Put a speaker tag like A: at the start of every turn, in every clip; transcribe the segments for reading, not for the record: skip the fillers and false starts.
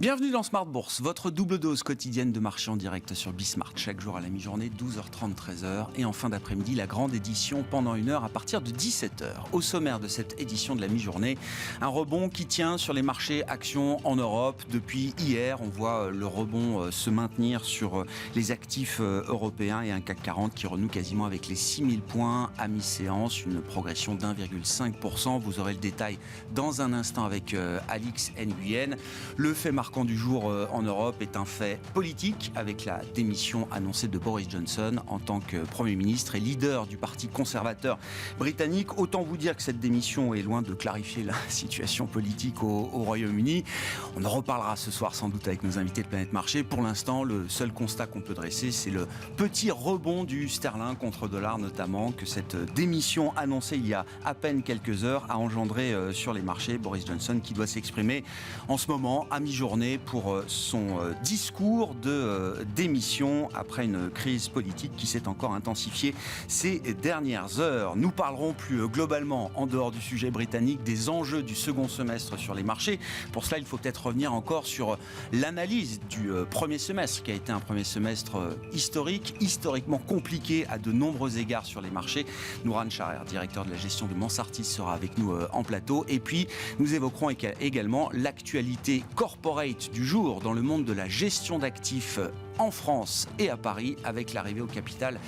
A: Bienvenue dans Smart Bourse, votre double dose quotidienne de marché en direct sur Bismart. Chaque jour à la mi-journée, 12h30, 13h. Et en fin d'après-midi, la grande édition pendant 1 heure à partir de 17h. Au sommaire de cette édition de la mi-journée, un rebond qui tient sur les marchés actions en Europe. Depuis hier, on voit le rebond se maintenir sur les actifs européens et un CAC 40 qui renoue quasiment avec les 6000 points à mi-séance. Une progression d'1,5%. Vous aurez le détail dans un instant avec Alix Nguyen. Le fait marquant du jour en Europe est un fait politique avec la démission annoncée de Boris Johnson en tant que Premier ministre et leader du Parti conservateur britannique. Autant vous dire que cette démission est loin de clarifier la situation politique au Royaume-Uni. On en reparlera ce soir sans doute avec nos invités de Planète Marché. Pour l'instant, le seul constat qu'on peut dresser, c'est le petit rebond du sterling contre dollar notamment, que cette démission annoncée il y a à peine quelques heures a engendré sur les marchés. Boris Johnson qui doit s'exprimer en ce moment à mi-journée pour son discours de démission après une crise politique qui s'est encore intensifiée ces dernières heures. Nous parlerons plus globalement, en dehors du sujet britannique, des enjeux du second semestre sur les marchés. Pour cela, il faut peut-être revenir encore sur l'analyse du premier semestre, qui a été un premier semestre historiquement compliqué à de nombreux égards sur les marchés. Nourane Charer, directeur de la gestion de Mansartis, sera avec nous en plateau. Et puis, nous évoquerons également l'actualité corporate du jour dans le monde de la gestion d'actifs en France et à Paris, avec l'arrivée au capital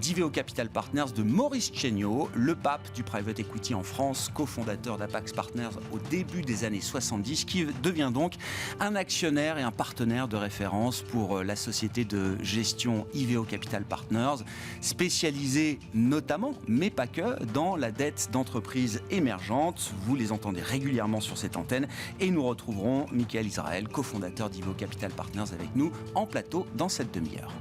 A: d'Iveo Capital Partners de Maurice Chéniaud, le pape du private equity en France, cofondateur d'Apax Partners au début des années 70, qui devient donc un actionnaire et un partenaire de référence pour la société de gestion Iveo Capital Partners, spécialisée notamment, mais pas que, dans la dette d'entreprises émergentes. Vous les entendez régulièrement sur cette antenne et nous retrouverons Michael Israël, cofondateur d'Iveo Capital Partners, avec nous en plateau dans cette demi-heure.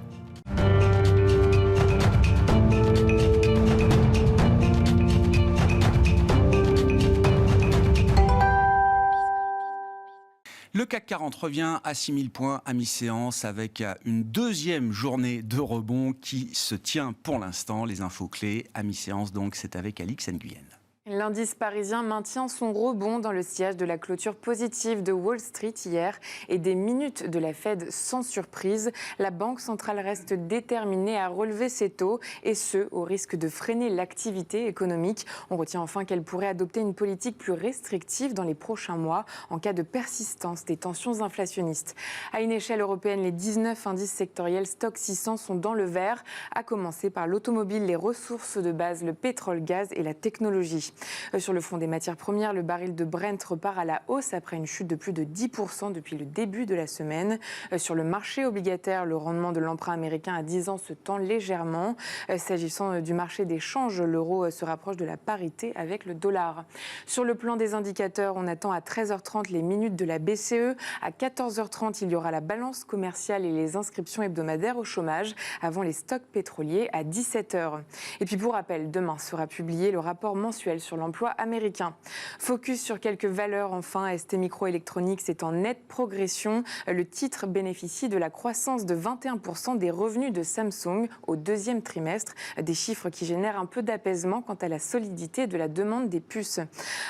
A: Le CAC 40 revient à 6000 points à mi-séance avec une deuxième journée de rebond qui se tient pour l'instant. Les infos clés à mi-séance, donc c'est avec Alix Nguyen.
B: L'indice parisien maintient son rebond dans le sillage de la clôture positive de Wall Street hier et des minutes de la Fed sans surprise. La Banque centrale reste déterminée à relever ses taux et ce, au risque de freiner l'activité économique. On retient enfin qu'elle pourrait adopter une politique plus restrictive dans les prochains mois en cas de persistance des tensions inflationnistes. À une échelle européenne, les 19 indices sectoriels Stoxx 600 sont dans le vert, à commencer par l'automobile, les ressources de base, le pétrole, gaz et la technologie. Sur le front des matières premières, le baril de Brent repart à la hausse après une chute de plus de 10% depuis le début de la semaine. Sur le marché obligataire, le rendement de l'emprunt américain à 10 ans se tend légèrement. S'agissant du marché des changes, l'euro se rapproche de la parité avec le dollar. Sur le plan des indicateurs, on attend à 13h30 les minutes de la BCE. À 14h30, il y aura la balance commerciale et les inscriptions hebdomadaires au chômage avant les stocks pétroliers à 17h. Et puis pour rappel, demain sera publié le rapport mensuel sur l'emploi américain. Focus sur quelques valeurs enfin. ST Microelectronics est en nette progression. Le titre bénéficie de la croissance de 21% des revenus de Samsung au deuxième trimestre. Des chiffres qui génèrent un peu d'apaisement quant à la solidité de la demande des puces.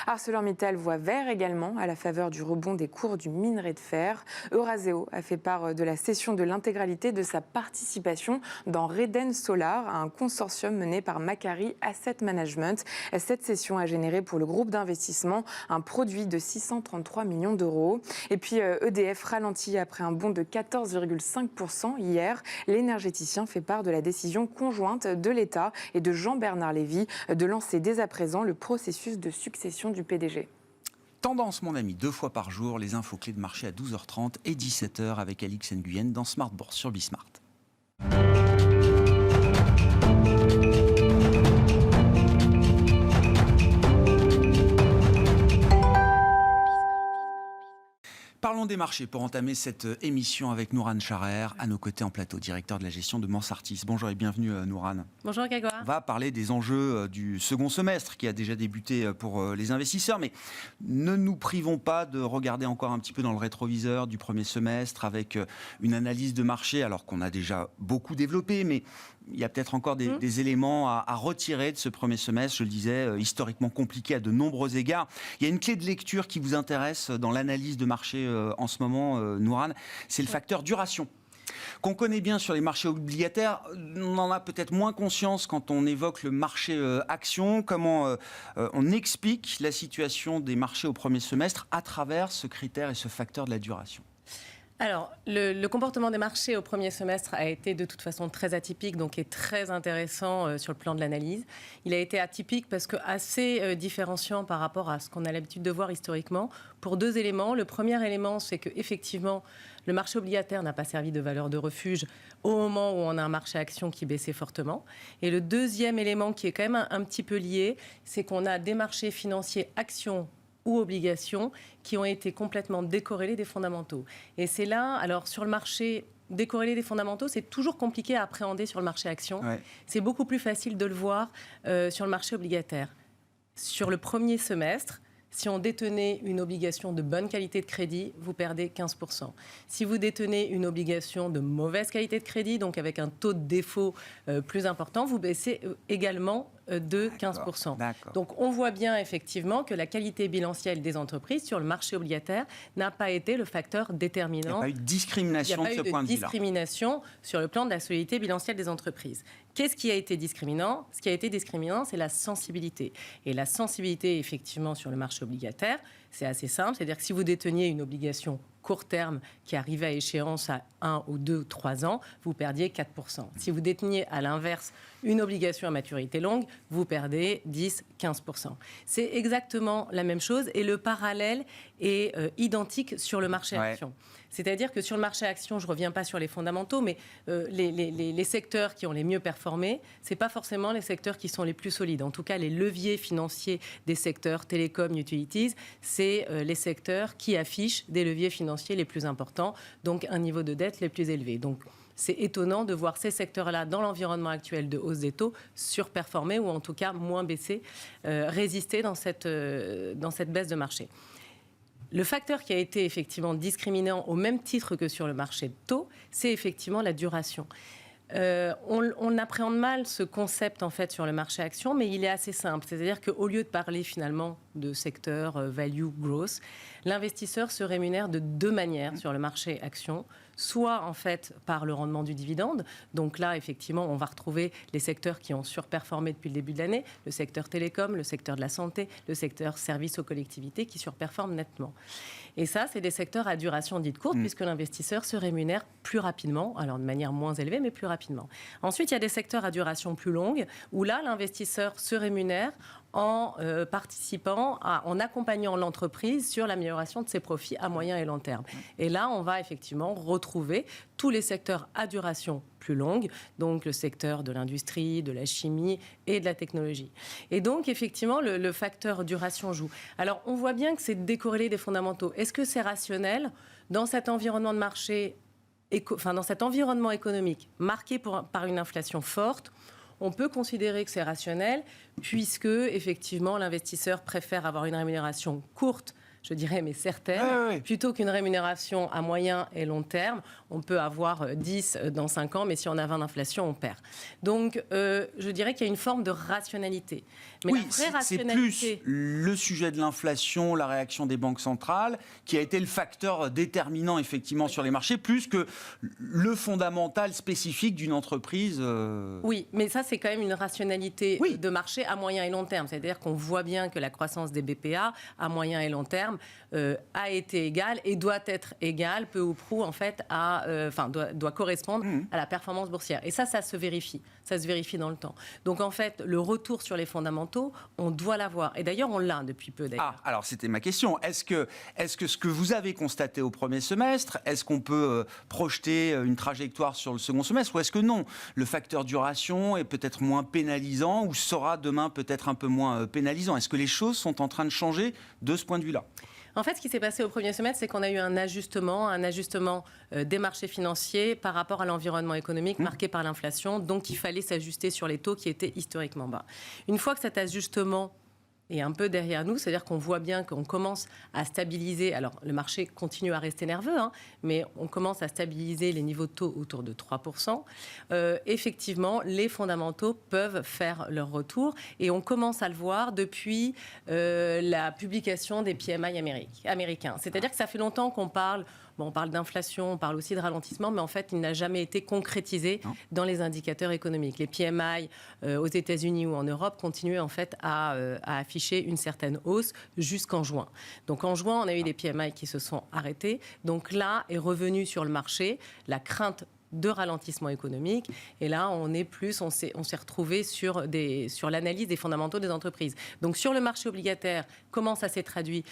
B: ArcelorMittal voit vert également à la faveur du rebond des cours du minerai de fer. Euraseo a fait part de la cession de l'intégralité de sa participation dans Reden Solar, un consortium mené par Macquarie Asset Management. Cette cession a généré pour le groupe d'investissement un produit de 633 millions d'euros. Et puis EDF ralentit après un bond de 14,5% hier. L'énergéticien fait part de la décision conjointe de l'État et de Jean-Bernard Lévy de lancer dès à présent le processus de succession du PDG.
A: Tendance, mon ami, 2 fois par jour, les infos clés de marché à 12h30 et 17h avec Alix Nguyen dans Smart Bourse sur Bismart. Parlons des marchés pour entamer cette émission avec Nourane Charer, à nos côtés en plateau, directeur de la gestion de Mansartis. Bonjour et bienvenue Nourane.
C: Bonjour Grégoire.
A: On va parler des enjeux du second semestre qui a déjà débuté pour les investisseurs, mais ne nous privons pas de regarder encore un petit peu dans le rétroviseur du premier semestre avec une analyse de marché, alors qu'on a déjà beaucoup développé, mais il y a peut-être encore des éléments à retirer de ce premier semestre, je le disais, historiquement compliqué à de nombreux égards. Il y a une clé de lecture qui vous intéresse dans l'analyse de marché en ce moment, Nourane, c'est le facteur duration. Qu'on connaît bien sur les marchés obligataires, on en a peut-être moins conscience quand on évoque le marché action. Comment on explique la situation des marchés au premier semestre à travers ce critère et ce facteur de la duration ?
C: Alors, le comportement des marchés au premier semestre a été de toute façon très atypique, donc est très intéressant sur le plan de l'analyse. Il a été atypique parce que assez différenciant par rapport à ce qu'on a l'habitude de voir historiquement, pour deux éléments. Le premier élément, c'est qu'effectivement, le marché obligataire n'a pas servi de valeur de refuge au moment où on a un marché action qui baissait fortement. Et le deuxième élément qui est quand même un petit peu lié, c'est qu'on a des marchés financiers actions ou obligations qui ont été complètement décorrélés des fondamentaux. Et c'est là, alors sur le marché décorrélé des fondamentaux, c'est toujours compliqué à appréhender sur le marché action. Ouais. C'est beaucoup plus facile de le voir sur le marché obligataire. Sur le premier semestre, si on détenait une obligation de bonne qualité de crédit, vous perdez 15%. Si vous détenez une obligation de mauvaise qualité de crédit, donc avec un taux de défaut plus important, vous baissez également de 15%. D'accord. Donc on voit bien effectivement que la qualité bilancielle des entreprises sur le marché obligataire n'a pas été le facteur déterminant.
A: Il n'y a pas eu de discrimination de ce point de vue-là. Il n'y a pas eu de
C: discrimination sur le plan de la solidité bilancielle des entreprises. Qu'est-ce qui a été discriminant ? Ce qui a été discriminant, c'est la sensibilité. Et la sensibilité, effectivement, sur le marché obligataire, c'est assez simple. C'est-à-dire que si vous déteniez une obligation court terme qui arrivait à échéance à 1 ou 2 ou 3 ans, vous perdiez 4%. Si vous déteniez à l'inverse une obligation à maturité longue, vous perdez 10-15%. C'est exactement la même chose et le parallèle est identique sur le marché action. C'est-à-dire que sur le marché action, je ne reviens pas sur les fondamentaux, mais les secteurs qui ont les mieux performé, ce n'est pas forcément les secteurs qui sont les plus solides. En tout cas, les leviers financiers des secteurs télécom, utilities, c'est les secteurs qui affichent des leviers financiers les plus importants, donc un niveau de dette les plus élevé. Donc, c'est étonnant de voir ces secteurs-là, dans l'environnement actuel de hausse des taux, surperformer ou en tout cas moins baisser, résister dans cette baisse de marché. Le facteur qui a été effectivement discriminant au même titre que sur le marché de taux, c'est effectivement la duration. On appréhende mal ce concept en fait sur le marché action, mais il est assez simple. C'est-à-dire qu'au lieu de parler finalement de secteur value growth, l'investisseur se rémunère de deux manières sur le marché action. Soit en fait par le rendement du dividende. Donc là, effectivement, on va retrouver les secteurs qui ont surperformé depuis le début de l'année, le secteur télécom, le secteur de la santé, le secteur services aux collectivités qui surperforment nettement. Et ça, c'est des secteurs à duration dite courte, puisque l'investisseur se rémunère plus rapidement, alors de manière moins élevée, mais plus rapidement. Ensuite, il y a des secteurs à duration plus longue, où là, l'investisseur se rémunère en participant, en accompagnant l'entreprise sur l'amélioration de ses profits à moyen et long terme. Et là, on va effectivement retrouver tous les secteurs à duration plus longue, donc le secteur de l'industrie, de la chimie et de la technologie. Et donc, effectivement, le facteur duration joue. Alors, on voit bien que c'est décorrélé des fondamentaux. Est-ce que c'est rationnel dans cet environnement de marché, dans cet environnement économique marqué par une inflation forte? On peut considérer que c'est rationnel puisque, effectivement, l'investisseur préfère avoir une rémunération courte, je dirais, mais certaine, plutôt qu'une rémunération à moyen et long terme. On peut avoir 10 dans 5 ans, mais si on a 20 d'inflation, on perd. Donc, je dirais qu'il y a une forme de rationalité. Mais
A: oui, c'est plus le sujet de l'inflation, la réaction des banques centrales, qui a été le facteur déterminant, effectivement, sur les marchés, plus que le fondamental spécifique d'une entreprise.
C: Oui, mais ça, c'est quand même une rationalité de marché à moyen et long terme. C'est-à-dire qu'on voit bien que la croissance des BPA à moyen et long terme a été égale et doit être égale, peu ou prou, en fait, doit correspondre à la performance boursière. Et ça se vérifie. Ça se vérifie dans le temps. Donc, en fait, le retour sur les fondamentaux, on doit l'avoir. Et d'ailleurs, on l'a depuis peu, d'ailleurs.
A: Ah, alors c'était ma question. Est-ce que ce que vous avez constaté au premier semestre, est-ce qu'on peut projeter une trajectoire sur le second semestre ou est-ce que non? Le facteur duration est peut-être moins pénalisant ou sera demain peut-être un peu moins pénalisant. Est-ce que les choses sont en train de changer de ce point de vue-là?
C: En fait, ce qui s'est passé au premier semestre, c'est qu'on a eu un ajustement des marchés financiers par rapport à l'environnement économique marqué par l'inflation. Donc, il fallait s'ajuster sur les taux qui étaient historiquement bas. Une fois que cet ajustement est un peu derrière nous, c'est-à-dire qu'on voit bien qu'on commence à stabiliser, alors le marché continue à rester nerveux, mais on commence à stabiliser les niveaux de taux autour de 3%. Effectivement, les fondamentaux peuvent faire leur retour et on commence à le voir depuis la publication des PMI américains. C'est-à-dire que ça fait longtemps qu'on parle... Bon, on parle d'inflation, on parle aussi de ralentissement, mais en fait, il n'a jamais été concrétisé dans les indicateurs économiques. Les PMI aux États-Unis ou en Europe continuaient en fait à afficher une certaine hausse jusqu'en juin. Donc en juin, on a eu des PMI qui se sont arrêtés. Donc là est revenue sur le marché la crainte de ralentissement économique. Et là, on s'est retrouvé sur l'analyse des fondamentaux des entreprises. Donc, sur le marché obligataire, comment ça s'est traduit ?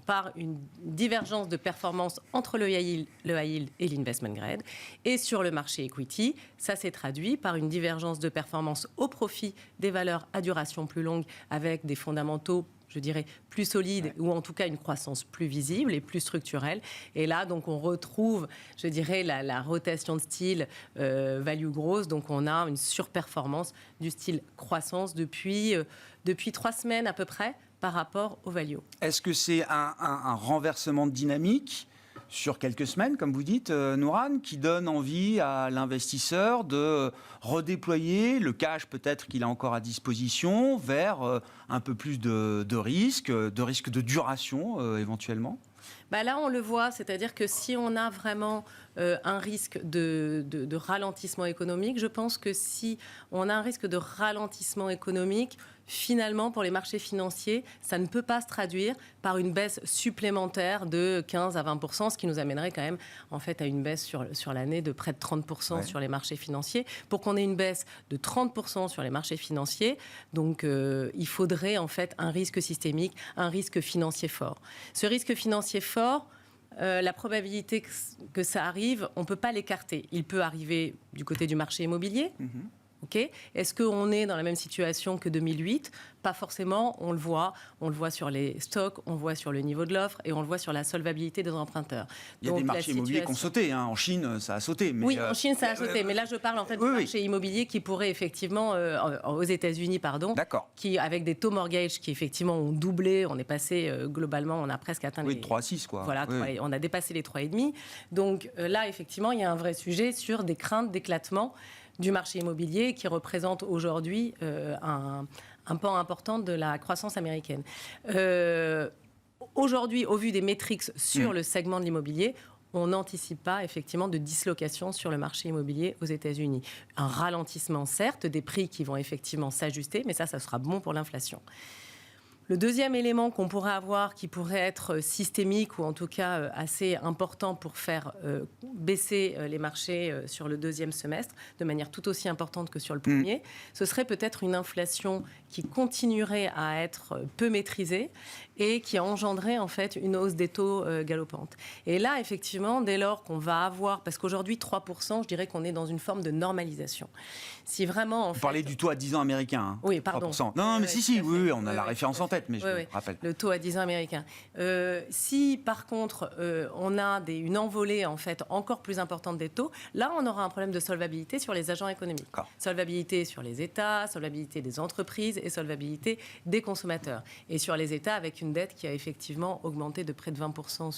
C: Par une divergence de performance entre le high yield et l'investment grade. Et sur le marché equity, ça s'est traduit par une divergence de performance au profit des valeurs à duration plus longue avec des fondamentaux, je dirais, plus solide, ou en tout cas une croissance plus visible et plus structurelle. Et là, donc, on retrouve, je dirais, la rotation de style value growth. Donc, on a une surperformance du style croissance depuis 3 semaines à peu près par rapport au value.
A: Est-ce que c'est un renversement de dynamique sur quelques semaines, comme vous dites, Nourane, qui donne envie à l'investisseur de redéployer le cash peut-être qu'il a encore à disposition vers un peu plus de risques de duration éventuellement ?
C: Là, on le voit, c'est-à-dire que si on a vraiment un risque de ralentissement économique, je pense que si on a un risque de ralentissement économique, finalement, pour les marchés financiers, ça ne peut pas se traduire par une baisse supplémentaire de 15 à 20%, ce qui nous amènerait quand même en fait à une baisse sur l'année de près de 30% sur les marchés financiers. Pour qu'on ait une baisse de 30% sur les marchés financiers, donc il faudrait en fait un risque systémique, un risque financier fort. Ce risque financier fort, la probabilité que ça arrive, on ne peut pas l'écarter. Il peut arriver du côté du marché immobilier. Okay. Est-ce qu'on est dans la même situation que 2008 ? Pas forcément, on le voit sur les stocks, on le voit sur le niveau de l'offre et on le voit sur la solvabilité des emprunteurs.
A: Il y a des marchés immobiliers qui ont sauté, en Chine ça a sauté. Mais
C: oui, en Chine ça a sauté, mais là je parle en fait du marché immobilier qui pourrait effectivement, aux États-Unis qui avec des taux mortgage qui effectivement ont doublé, on est passé globalement, on a presque atteint les
A: 3,6 quoi.
C: Voilà, on a dépassé les 3,5. Donc là effectivement il y a un vrai sujet sur des craintes d'éclatement du marché immobilier qui représente aujourd'hui un pan important de la croissance américaine. Aujourd'hui, au vu des métriques sur le segment de l'immobilier, on n'anticipe pas effectivement de dislocation sur le marché immobilier aux États-Unis. Un ralentissement, certes, des prix qui vont effectivement s'ajuster, mais ça sera bon pour l'inflation. Le deuxième élément qu'on pourrait avoir, qui pourrait être systémique ou en tout cas assez important pour faire baisser les marchés sur le deuxième semestre, de manière tout aussi importante que sur le premier, ce serait peut-être une inflation qui continuerait à être peu maîtrisée et qui engendrerait en fait une hausse des taux galopante. Et là, effectivement, dès lors qu'on va avoir, parce qu'aujourd'hui 3%, je dirais qu'on est dans une forme de normalisation. Si vraiment,
A: Vous parlez du taux à 10 ans américain.
C: Oui, pardon.
A: 3%. Non, mais oui, on a la référence en tête, mais je me rappelle.
C: Le taux à 10 ans américain. Si, par contre, on a une envolée en fait encore plus importante des taux, là, on aura un problème de solvabilité sur les agents économiques. Solvabilité sur les États, solvabilité des entreprises et solvabilité des consommateurs. Et sur les États, avec une dette qui a effectivement augmenté de près de 20%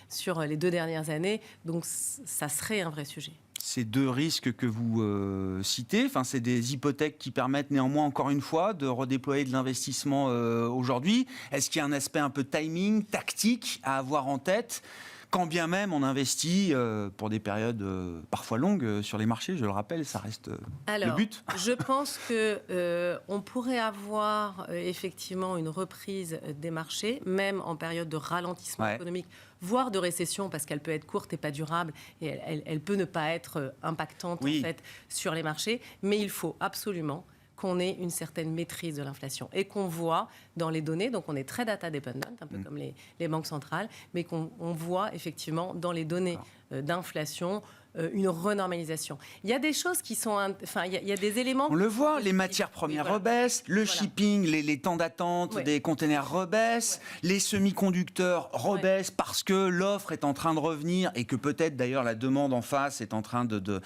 C: sur les 2 dernières années. Donc, ça serait un vrai sujet.
A: Ces deux risques que vous citez, c'est des hypothèques qui permettent néanmoins, encore une fois, de redéployer de l'investissement aujourd'hui. Est-ce qu'il y a un aspect un peu timing, tactique à avoir en tête ? Quand bien même on investit pour des périodes parfois longues sur les marchés, je le rappelle, ça reste le but.
C: Je pense qu'on pourrait avoir effectivement une reprise des marchés, même en période de ralentissement économique, voire de récession, parce qu'elle peut être courte et pas durable, et elle peut ne pas être impactante en fait, sur les marchés. Mais il faut absolument qu'on ait une certaine maîtrise de l'inflation et qu'on voit dans les données, donc on est très data dependent, un peu comme les banques centrales, mais qu'on voit effectivement dans les données d'inflation une renormalisation. Il y a des choses qui sont... il y a des éléments...
A: On le voit, les matières premières rebaissent, le shipping, les temps d'attente des containers rebaissent, les semi-conducteurs rebaissent parce que l'offre est en train de revenir et que peut-être d'ailleurs la demande en face est en train de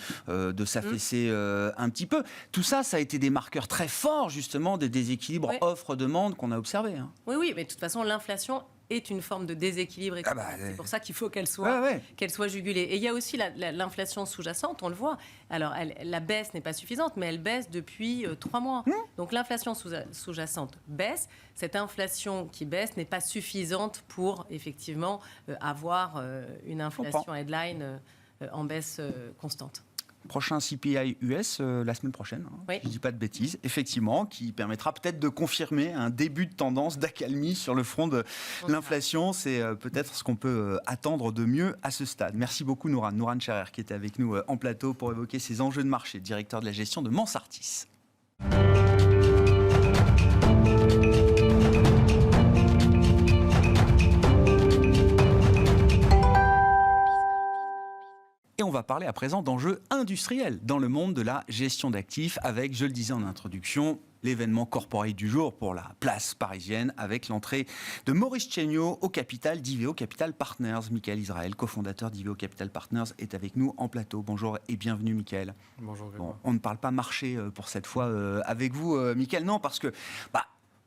A: s'affaisser un petit peu. Tout ça, ça a été des marqueurs très forts justement des déséquilibres offre-demande qu'on a observés.
C: Oui, mais de toute façon, l'inflation est une forme de déséquilibre économique. C'est pour ça qu'il faut qu'elle soit jugulée. Et il y a aussi l'inflation sous-jacente, on le voit. Alors, la baisse n'est pas suffisante, mais elle baisse depuis 3 mois. Donc, l'inflation sous-jacente baisse. Cette inflation qui baisse n'est pas suffisante pour, effectivement, avoir une inflation headline en baisse constante.
A: Prochain CPI US la semaine prochaine, si je ne dis pas de bêtises, effectivement, qui permettra peut-être de confirmer un début de tendance d'accalmie sur le front de l'inflation. C'est peut-être ce qu'on peut attendre de mieux à ce stade. Merci beaucoup Nourane Charer qui était avec nous en plateau pour évoquer ces enjeux de marché, directeur de la gestion de Mansartis. Et on va parler à présent d'enjeux industriels dans le monde de la gestion d'actifs avec, je le disais en introduction, l'événement corporate du jour pour la place parisienne avec l'entrée de Maurice Chéniaud au capital d'Iveo Capital Partners. Michael Israël, cofondateur d'Iveo Capital Partners, est avec nous en plateau. Bonjour et bienvenue Michael.
D: Bonjour.
A: Bon, on ne parle pas marché pour cette fois avec vous Michael, non, parce que...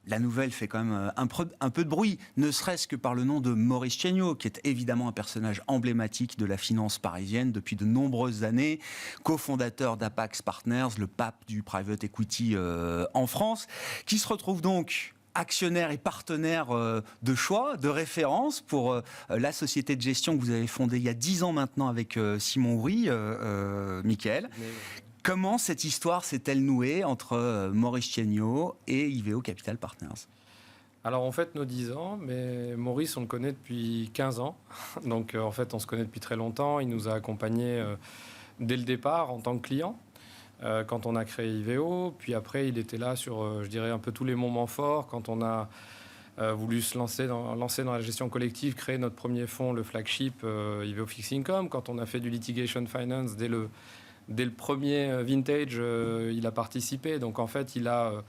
A: la nouvelle fait quand même un peu de bruit, ne serait-ce que par le nom de Maurice Chéniaud, qui est évidemment un personnage emblématique de la finance parisienne depuis de nombreuses années, cofondateur d'Apax Partners, le pape du private equity en France, qui se retrouve donc actionnaire et partenaire de choix, de référence pour la société de gestion que vous avez fondée il y a 10 ans maintenant avec Simon Houry, Michael. Comment cette histoire s'est-elle nouée entre Maurice Chéniaud et Iveo Capital Partners ?
D: Alors en fait, nos 10 ans, mais Maurice, on le connaît depuis 15 ans. Donc en fait, on se connaît depuis très longtemps. Il nous a accompagnés dès le départ en tant que client, quand on a créé Iveo. Puis après, il était là sur, je dirais, un peu tous les moments forts. Quand on a voulu se lancer dans la gestion collective, créer notre premier fonds, le flagship Iveo Fixed Income. Quand on a fait du litigation finance dès le premier vintage, il a participé. Donc, en fait, il a,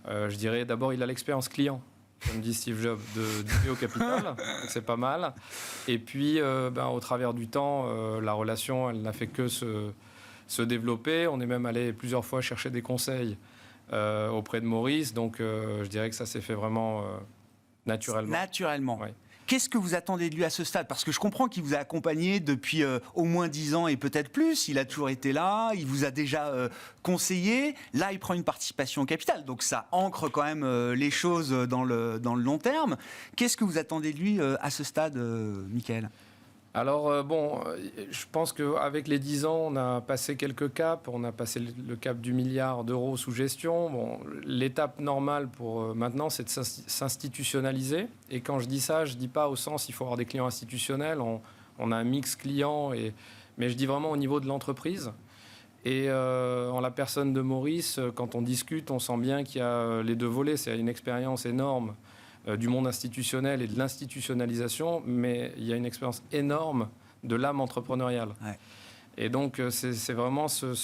D: je dirais, d'abord, il a l'expérience client, comme dit Steve Jobs, d'Iveo Capital. C'est pas mal. Et puis, au travers du temps, la relation, elle n'a fait que se développer. On est même allé plusieurs fois chercher des conseils auprès de Maurice. Donc, je dirais que ça s'est fait vraiment naturellement.
A: Naturellement.
D: Ouais.
A: Qu'est-ce que vous attendez de lui à ce stade ? Parce que je comprends qu'il vous a accompagné depuis au moins 10 ans et peut-être plus. Il a toujours été là, il vous a déjà conseillé. Là, il prend une participation au capital. Donc ça ancre quand même les choses dans le long terme. Qu'est-ce que vous attendez de lui à ce stade, Michael ?
D: Alors, je pense qu'avec les 10 ans, on a passé quelques caps. On a passé le cap du milliard d'euros sous gestion. Bon, l'étape normale pour maintenant, c'est de s'institutionnaliser. Et quand je dis ça, je ne dis pas au sens il faut avoir des clients institutionnels. On a un mix client, mais je dis vraiment au niveau de l'entreprise. Et en la personne de Maurice, quand on discute, on sent bien qu'il y a les deux volets. C'est une expérience énorme du monde institutionnel et de l'institutionnalisation, mais il y a une expérience énorme de l'âme entrepreneuriale. Ouais. Et donc, c'est vraiment ces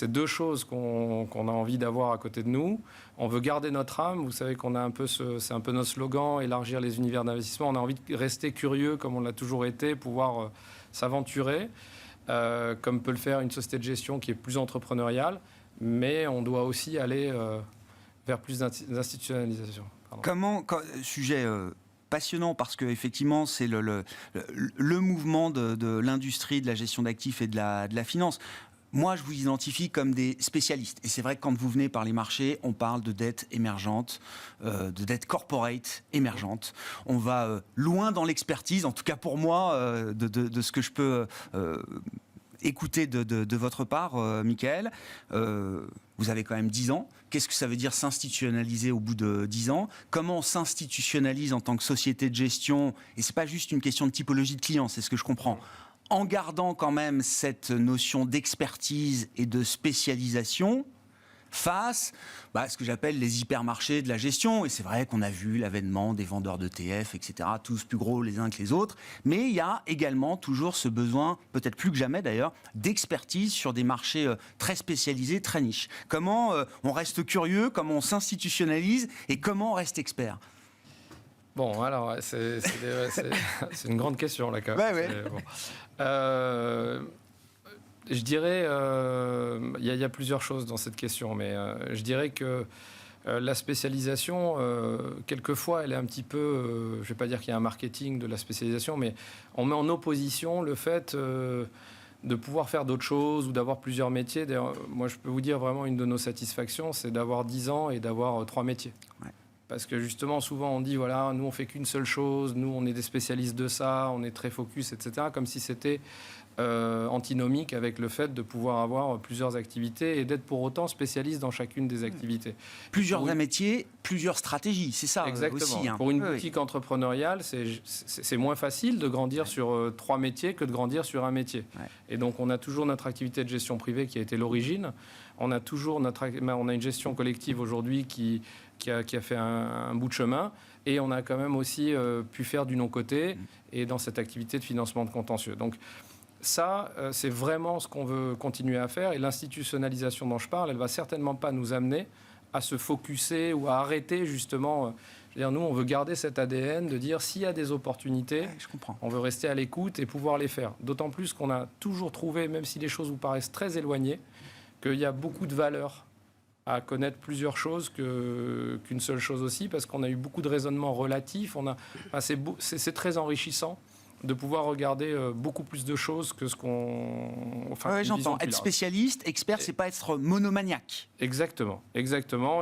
D: deux choses qu'on a envie d'avoir à côté de nous. On veut garder notre âme. Vous savez qu'on a un peu c'est un peu notre slogan, élargir les univers d'investissement. On a envie de rester curieux, comme on l'a toujours été, pouvoir s'aventurer, comme peut le faire une société de gestion qui est plus entrepreneuriale. Mais on doit aussi aller... vers plus d'institutionnalisation.
A: Sujet passionnant parce qu'effectivement, c'est le mouvement de l'industrie, de la gestion d'actifs et de la finance. Moi, je vous identifie comme des spécialistes. Et c'est vrai que quand vous venez par les marchés, on parle de dette émergente, de dette corporate émergente. On va loin dans l'expertise, en tout cas pour moi, de ce que je peux... écoutez de votre part, Michael, vous avez quand même 10 ans. Qu'est-ce que ça veut dire s'institutionnaliser au bout de 10 ans ? Comment on s'institutionnalise en tant que société de gestion ? Et ce n'est pas juste une question de typologie de client, c'est ce que je comprends. En gardant quand même cette notion d'expertise et de spécialisation face à ce que j'appelle les hypermarchés de la gestion. Et c'est vrai qu'on a vu l'avènement des vendeurs d'ETF, etc., tous plus gros les uns que les autres. Mais il y a également toujours ce besoin, peut-être plus que jamais d'ailleurs, d'expertise sur des marchés très spécialisés, très niches. Comment on reste curieux, comment on s'institutionnalise et comment on reste expert?
D: Bon, alors, c'est une grande question, là, quand même.
A: Ouais.
D: Bon. Je dirais, il y a plusieurs choses dans cette question, mais je dirais que la spécialisation, quelquefois, elle est un petit peu, je ne vais pas dire qu'il y a un marketing de la spécialisation, mais on met en opposition le fait de pouvoir faire d'autres choses ou d'avoir plusieurs métiers. D'ailleurs, moi, je peux vous dire vraiment une de nos satisfactions, c'est d'avoir 10 ans et d'avoir 3 métiers. Ouais. Parce que justement, souvent, on dit, voilà, nous, on fait qu'une seule chose, nous, on est des spécialistes de ça, on est très focus, etc., comme si c'était antinomique avec le fait de pouvoir avoir plusieurs activités et d'être pour autant spécialiste dans chacune des activités.
A: Plusieurs métiers, plusieurs stratégies, c'est ça.
D: Exactement.
A: Aussi. Hein.
D: Pour une boutique entrepreneuriale, c'est moins facile de grandir sur 3 métiers que de grandir sur un métier. Ouais. Et donc, on a toujours notre activité de gestion privée qui a été l'origine. On a toujours on a une gestion collective aujourd'hui qui a fait un bout de chemin. Et on a quand même aussi pu faire du non-coté et dans cette activité de financement de contentieux. Donc, ça, c'est vraiment ce qu'on veut continuer à faire. Et l'institutionnalisation dont je parle, elle ne va certainement pas nous amener à se focusser ou à arrêter justement. Je veux dire, nous, on veut garder cet ADN de dire s'il y a des opportunités, on veut rester à l'écoute et pouvoir les faire. D'autant plus qu'on a toujours trouvé, même si les choses vous paraissent très éloignées, qu'il y a beaucoup de valeur à connaître plusieurs choses qu'une seule chose aussi, parce qu'on a eu beaucoup de raisonnements relatifs. C'est très enrichissant de pouvoir regarder beaucoup plus de choses que ce qu'on...
A: Enfin, j'entends. Être spécialiste, expert, c'est pas être monomaniaque.
D: Exactement.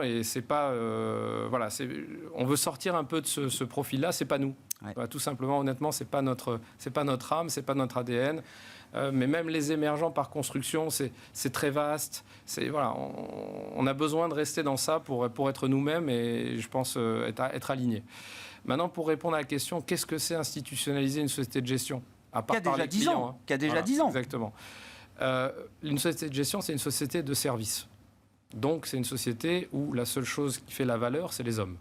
D: Et c'est pas... on veut sortir un peu de ce profil-là, c'est pas nous. Ouais. Tout simplement, honnêtement, c'est pas notre âme, c'est pas notre ADN. Mais même les émergents par construction, c'est très vaste. On a besoin de rester dans ça pour être nous-mêmes et je pense être alignés. Maintenant, pour répondre à la question, qu'est-ce que c'est institutionnaliser une société de gestion?
A: Qui a déjà 10 ans. Qui a déjà 10 ans.
D: Exactement. Une société de gestion, c'est une société de service. Donc, c'est une société où la seule chose qui fait la valeur, c'est les hommes.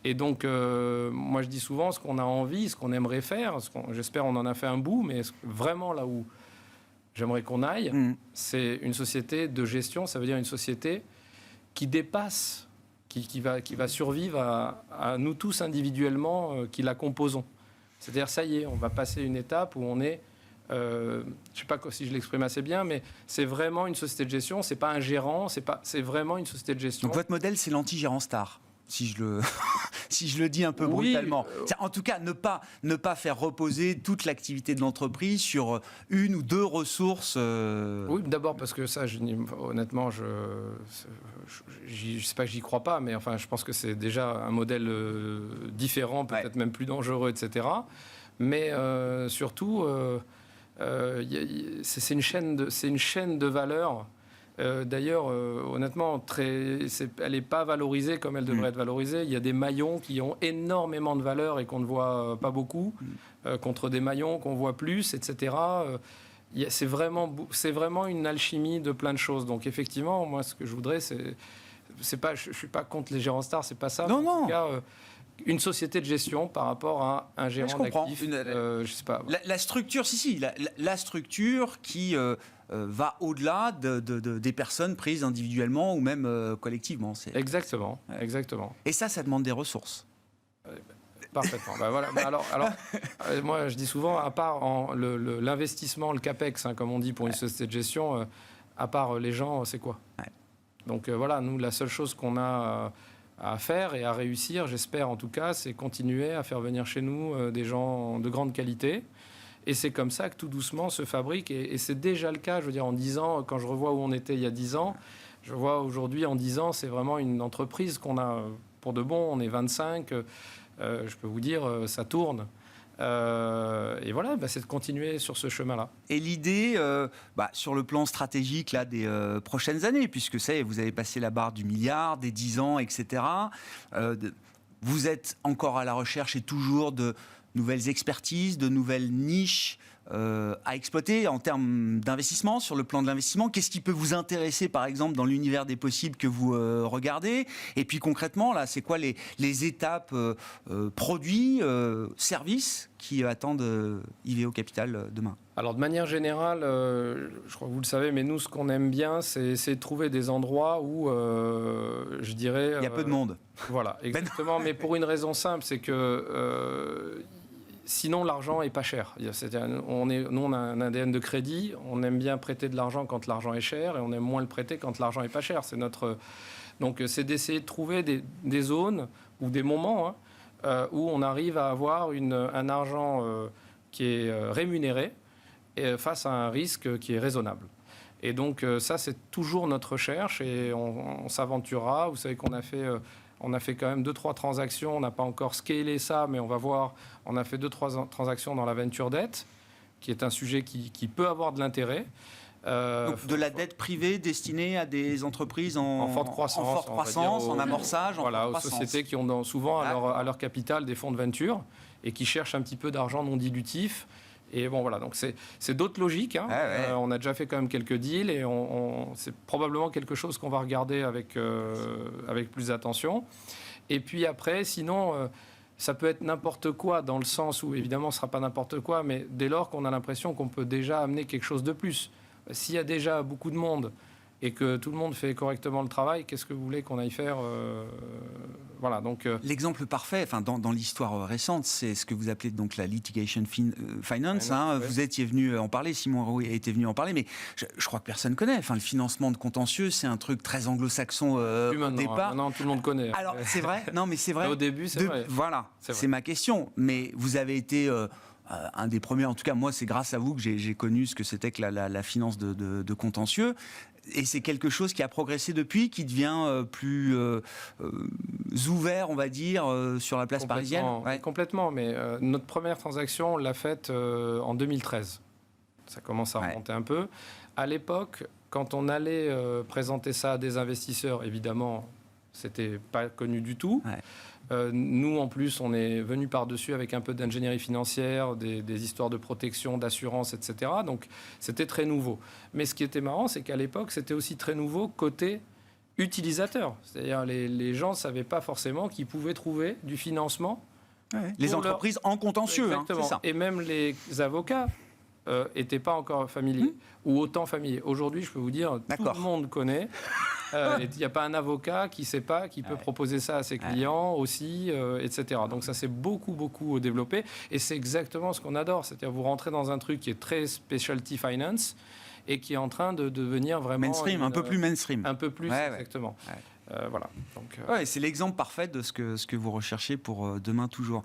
D: Et donc, moi, je dis souvent, ce qu'on a envie, ce qu'on aimerait faire, j'espère on en a fait un bout, mais vraiment là où j'aimerais qu'on aille, c'est une société de gestion, ça veut dire une société qui dépasse, qui va survivre à nous tous individuellement qui la composons. C'est-à-dire, ça y est, on va passer une étape où on est... je ne sais pas si je l'exprime assez bien, mais c'est vraiment une société de gestion, c'est pas un gérant, c'est vraiment une société de gestion.
A: Donc votre modèle, c'est l'anti-gérant star, si je le dis un peu brutalement. En tout cas, ne pas faire reposer toute l'activité de l'entreprise sur une ou deux ressources.
D: Oui, d'abord parce que ça, honnêtement, je sais pas que j'y crois pas, mais enfin, je pense que c'est déjà un modèle différent, peut-être même plus dangereux, etc. Mais surtout, c'est une chaîne de valeur. D'ailleurs, honnêtement, elle n'est pas valorisée comme elle devrait être valorisée. Il y a des maillons qui ont énormément de valeur et qu'on ne voit pas beaucoup, contre des maillons qu'on voit plus, etc. C'est vraiment une alchimie de plein de choses. Donc effectivement, moi, ce que je voudrais, c'est pas, je suis pas contre les gérants stars, c'est pas ça.
A: Non, non.
D: En tout cas, une société de gestion par rapport à un gérant d'actifs. Je sais pas.
A: La structure, la structure qui va au-delà des personnes prises individuellement ou même collectivement.
D: Exactement.
A: Et ça demande des ressources.
D: Parfaitement. Voilà. Alors, moi, je dis souvent, à part l'investissement, le CAPEX, comme on dit pour une société de gestion, à part les gens, c'est quoi? Donc voilà, nous, la seule chose qu'on a à faire et à réussir, j'espère en tout cas, c'est continuer à faire venir chez nous des gens de grande qualité. Et c'est comme ça que tout doucement se fabrique. Et c'est déjà le cas, je veux dire, en 10 ans, quand je revois où on était il y a 10 ans, je vois aujourd'hui, en 10 ans, c'est vraiment une entreprise qu'on a pour de bon. On est 25, je peux vous dire, ça tourne. Et voilà, c'est de continuer sur ce chemin-là.
A: Et l'idée, sur le plan stratégique là, des prochaines années, puisque ça y est, vous avez passé la barre du milliard, des 10 ans, etc. Vous êtes encore à la recherche et toujours de nouvelles expertises, de nouvelles niches à exploiter en termes d'investissement, sur le plan de l'investissement? Qu'est-ce qui peut vous intéresser, par exemple, dans l'univers des possibles que vous regardez? Et puis concrètement, là, c'est quoi les étapes produits, services qui attendent Iveo Capital demain?
D: Alors, de manière générale, je crois que vous le savez, mais nous, ce qu'on aime bien, c'est de trouver des endroits où, je dirais...
A: Il y a peu de monde.
D: Voilà, exactement. Mais pour une raison simple, c'est que sinon, l'argent est pas cher. Nous, on a un ADN de crédit. On aime bien prêter de l'argent quand l'argent est cher et on aime moins le prêter quand l'argent est pas cher. Donc, c'est d'essayer de trouver des zones ou des moments où on arrive à avoir un argent qui est rémunéré face à un risque qui est raisonnable. Et donc ça, c'est toujours notre recherche et on s'aventurera. Vous savez qu'on a fait quand même 2-3 transactions. On n'a pas encore scalé ça, mais on va voir. On a fait 2-3 transactions dans la venture debt, qui est un sujet qui peut avoir de l'intérêt.
A: Donc de la dette privée destinée à des entreprises en forte croissance, en amorçage,
D: aux sociétés qui ont souvent à leur capital des fonds de venture et qui cherchent un petit peu d'argent non dilutif. Et bon, voilà, donc c'est d'autres logiques. On a déjà fait quand même quelques deals et c'est probablement quelque chose qu'on va regarder avec plus d'attention. Et puis après, sinon, ça peut être n'importe quoi dans le sens où, évidemment, ce ne sera pas n'importe quoi, mais dès lors qu'on a l'impression qu'on peut déjà amener quelque chose de plus. S'il y a déjà beaucoup de monde et que tout le monde fait correctement le travail, qu'est-ce que vous voulez qu'on aille faire Voilà, donc...
A: L'exemple parfait, dans l'histoire récente, c'est ce que vous appelez donc la litigation finance. Vous étiez venu en parler, Simon Harouet était venu en parler, mais je crois que personne ne connaît. Le financement de contentieux, c'est un truc très anglo-saxon au départ.
D: Maintenant, tout le monde connaît.
A: Alors, c'est vrai. Non, mais c'est vrai.
D: Au début, c'est vrai.
A: Voilà, c'est ma question. Mais vous avez été... un des premiers, en tout cas moi c'est grâce à vous que j'ai connu ce que c'était que la finance de contentieux, et c'est quelque chose qui a progressé depuis, qui devient plus ouvert, on va dire, sur la place parisienne.
D: Complètement, mais notre première transaction, on l'a faite en 2013. Ça commence à remonter un peu. À l'époque, quand on allait présenter ça à des investisseurs, évidemment, c'était pas connu du tout. Nous, en plus, on est venu par-dessus avec un peu d'ingénierie financière, des histoires de protection, d'assurance, etc. Donc, c'était très nouveau. Mais ce qui était marrant, c'est qu'à l'époque, c'était aussi très nouveau côté utilisateur. C'est-à-dire, les gens ne savaient pas forcément qu'ils pouvaient trouver du financement.
A: Les entreprises en contentieux,
D: exactement.
A: C'est ça.
D: Et même les avocats n'étaient pas encore familiers, ou autant familiers. Aujourd'hui, je peux vous dire, tout le monde connaît. Il n'y a pas un avocat qui ne sait pas, qui peut proposer ça à ses clients aussi, etc. Donc ça s'est beaucoup développé. Et c'est exactement ce qu'on adore. C'est-à-dire vous rentrez dans un truc qui est très specialty finance et qui est en train de devenir vraiment...
A: Mainstream, un peu plus mainstream.
D: Un peu plus, exactement. Voilà. Donc,
A: c'est l'exemple parfait de ce que vous recherchez pour demain toujours.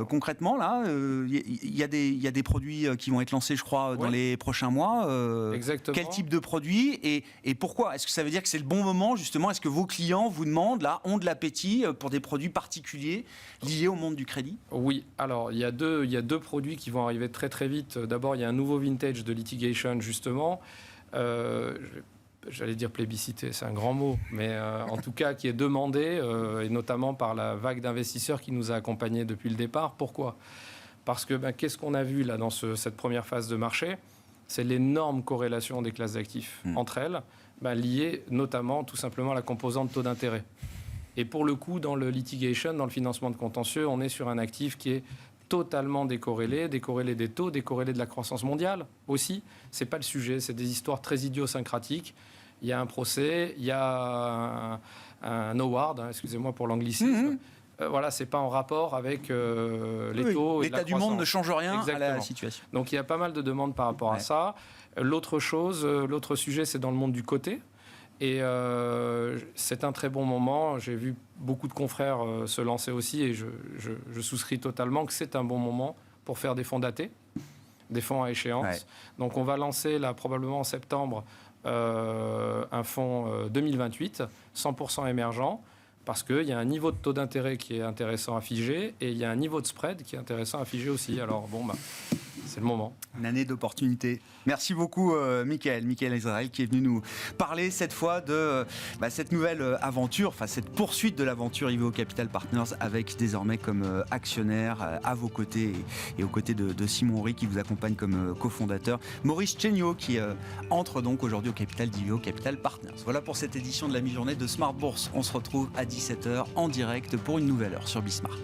A: Concrètement, là, il y a des produits qui vont être lancés, je crois, dans les prochains mois.
D: Exactement.
A: Quel type de produits et pourquoi? Est-ce que ça veut dire que c'est le bon moment, justement? Est-ce que vos clients vous demandent, là, ont de l'appétit pour des produits particuliers liés au monde du crédit?
D: Oui. Alors, il y a deux produits qui vont arriver très très vite. D'abord, il y a un nouveau vintage de litigation, justement. J'allais dire plébiscité, c'est un grand mot, mais en tout cas qui est demandé, et notamment par la vague d'investisseurs qui nous a accompagnés depuis le départ. Pourquoi? Parce que qu'est-ce qu'on a vu là dans cette première phase de marché? C'est l'énorme corrélation des classes d'actifs entre elles, liée notamment tout simplement à la composante taux d'intérêt. Et pour le coup, dans le litigation, dans le financement de contentieux, on est sur un actif qui est totalement décorrélé des taux, décorrélé de la croissance mondiale aussi. C'est pas le sujet, c'est des histoires très idiosyncratiques. Il y a un procès, il y a un award, excusez-moi pour l'anglicisme. Voilà, c'est pas en rapport avec les taux.
A: L'état du monde ne change rien
D: Exactement.
A: à la situation.
D: Donc il y a pas mal de demandes par rapport à ça. L'autre sujet, c'est dans le monde du coté. Et c'est un très bon moment. J'ai vu beaucoup de confrères se lancer aussi et je souscris totalement que c'est un bon moment pour faire des fonds datés, des fonds à échéance. Donc on va lancer là probablement en septembre un fonds 2028, 100% émergent, parce qu'il y a un niveau de taux d'intérêt qui est intéressant à figer et il y a un niveau de spread qui est intéressant à figer aussi. Alors bon, c'est le moment.
A: Une année d'opportunités. Merci beaucoup, Michael Israël, qui est venu nous parler cette fois de cette nouvelle aventure, cette poursuite de l'aventure Iveco Capital Partners, avec désormais comme actionnaire à vos côtés et aux côtés de Simon Horry, qui vous accompagne comme cofondateur, Maurice Chéniaud, qui entre donc aujourd'hui au capital d'Iveco Capital Partners. Voilà pour cette édition de la mi-journée de Smart Bourse. On se retrouve à 17h en direct pour une nouvelle heure sur Bismart.